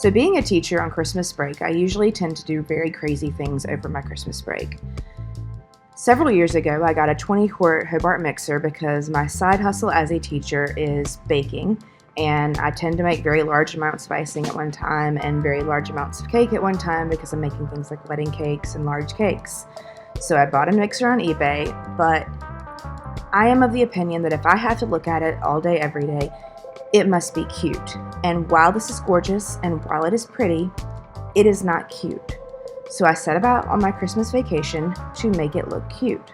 So being a teacher on Christmas break, I usually tend to do very crazy things over my Christmas break. Several years ago, I got a 20-quart Hobart Mixer because my side hustle as a teacher is baking, and I tend to make very large amounts of icing at one time and very large amounts of cake at one time because I'm making things like wedding cakes and large cakes. So I bought a mixer on eBay, but I am of the opinion that if I have to look at it all day, every day, it must be cute. And while this is gorgeous and while it is pretty, it is not cute. So I set about on my Christmas vacation to make it look cute.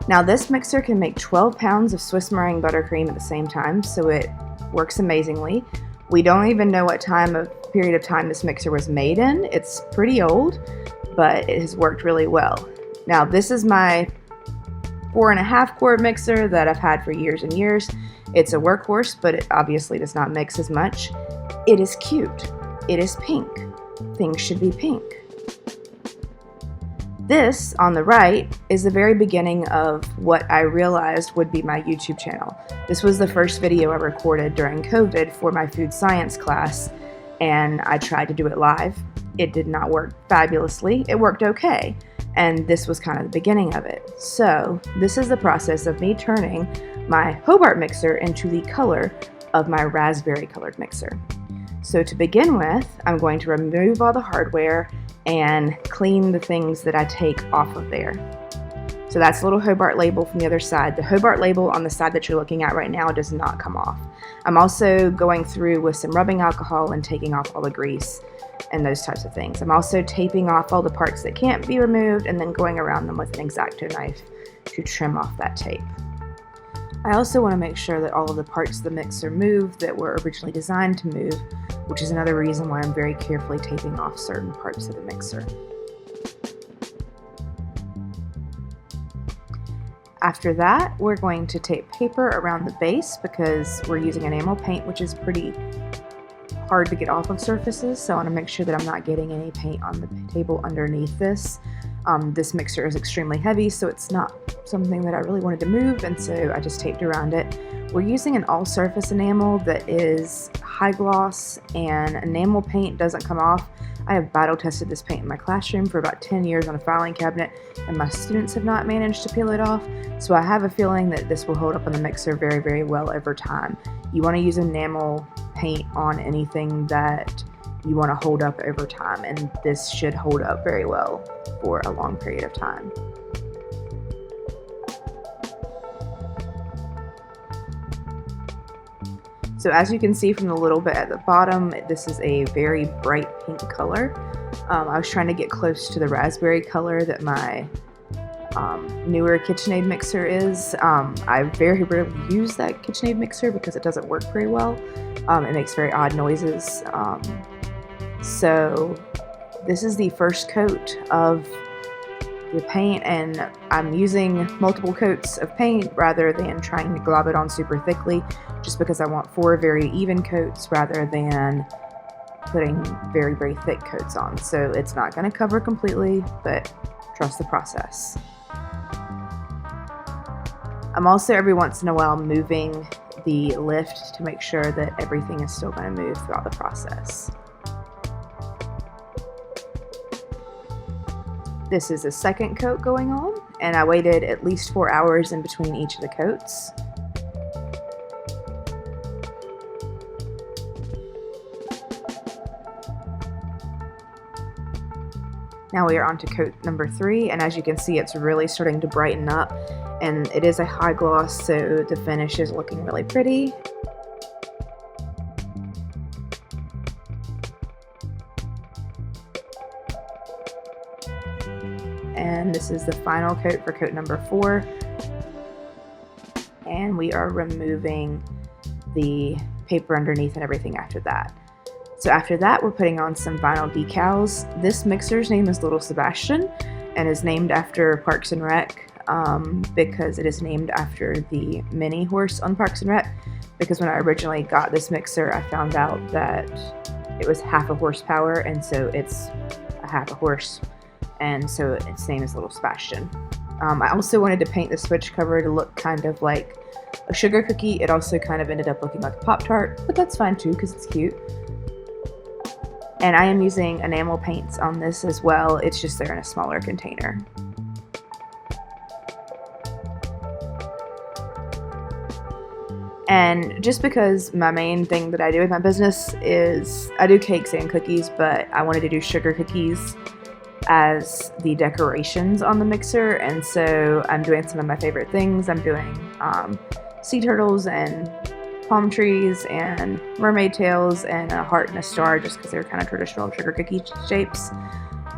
Now this mixer can make 12 pounds of Swiss meringue buttercream at the same time, so it works amazingly. We don't even know what period of time this mixer was made in. It's pretty old, but it has worked really well. Now this is my 4.5 quart mixer that I've had for years and years. It's a workhorse, but it obviously does not mix as much. It is cute. It is pink. Things should be pink. This, on the right, is the very beginning of what I realized would be my YouTube channel. This was the first video I recorded during COVID for my food science class, and I tried to do it live. It did not work fabulously. It worked okay, and this was kind of the beginning of it. So, this is the process of me turning my Hobart mixer into the color of my raspberry colored mixer. So to begin with, I'm going to remove all the hardware and clean the things that I take off of there. So that's the little Hobart label from the other side. The Hobart label on the side that you're looking at right now does not come off. I'm also going through with some rubbing alcohol and taking off all the grease and those types of things. I'm also taping off all the parts that can't be removed and then going around them with an X-Acto knife to trim off that tape. I also want to make sure that all of the parts of the mixer move that were originally designed to move, which is another reason why I'm very carefully taping off certain parts of the mixer. After that, we're going to tape paper around the base because we're using enamel paint, which is pretty hard to get off of surfaces, so I want to make sure that I'm not getting any paint on the table underneath this. This mixer is extremely heavy, so it's not something that I really wanted to move, and so I just taped around it. We're using an all-surface enamel that is high gloss, and enamel paint doesn't come off. I have battle tested this paint in my classroom for about 10 years on a filing cabinet, and my students have not managed to peel it off, so I have a feeling that this will hold up on the mixer very, very well over time. You want to use enamel paint on anything that you want to hold up over time, and this should hold up very well for a long period of time. So as you can see from the little bit at the bottom, this is a very bright pink color. I was trying to get close to the raspberry color that my newer KitchenAid mixer is. I very rarely use that KitchenAid mixer because it doesn't work very well. It makes very odd noises. So this is the first coat of the paint, and I'm using multiple coats of paint rather than trying to glob it on super thickly, just because I want 4 very even coats rather than putting very, very thick coats on. So it's not going to cover completely, but trust the process. I'm also every once in a while moving the lift to make sure that everything is still going to move throughout the process. This is a second coat going on, and I waited at least 4 hours in between each of the coats. Now we are on to coat number 3, and as you can see, it's really starting to brighten up, and it is a high gloss, so the finish is looking really pretty. And this is the final coat for coat number 4. And we are removing the paper underneath and everything after that. So after that, we're putting on some vinyl decals. This mixer's name is Lil Sebastian and is named after Parks and Rec because it is named after the mini horse on Parks and Rec. Because when I originally got this mixer, I found out that it was half a horsepower, and so it's a half a horse. And so its name is Lil Sebastian. I also wanted to paint the switch cover to look kind of like a sugar cookie. It also kind of ended up looking like a Pop-Tart, but that's fine too because it's cute. And I am using enamel paints on this as well, it's just they're in a smaller container. And just because my main thing that I do with my business is I do cakes and cookies, but I wanted to do sugar cookies as the decorations on the mixer, and so I'm doing some of my favorite things. I'm doing sea turtles and palm trees and mermaid tails and a heart and a star, just because they're kind of traditional sugar cookie shapes.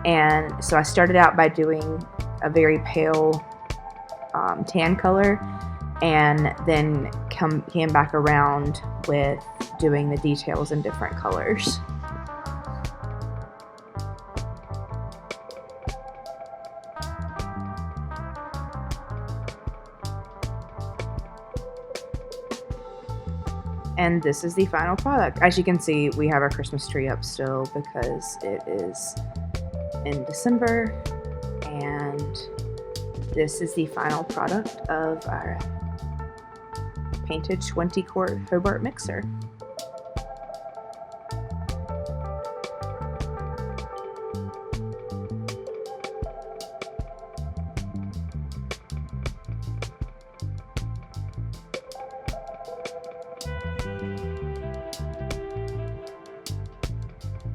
And so I started out by doing a very pale tan color, and then came back around with doing the details in different colors. And this is the final product. As you can see, we have our Christmas tree up still because it is in December, and this is the final product of our painted 20-quart Hobart mixer.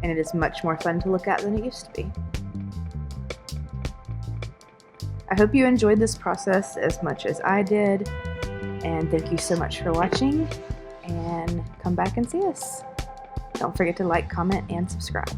And it is much more fun to look at than it used to be. I hope you enjoyed this process as much as I did, and thank you so much for watching, and come back and see us. Don't forget to like, comment, and subscribe.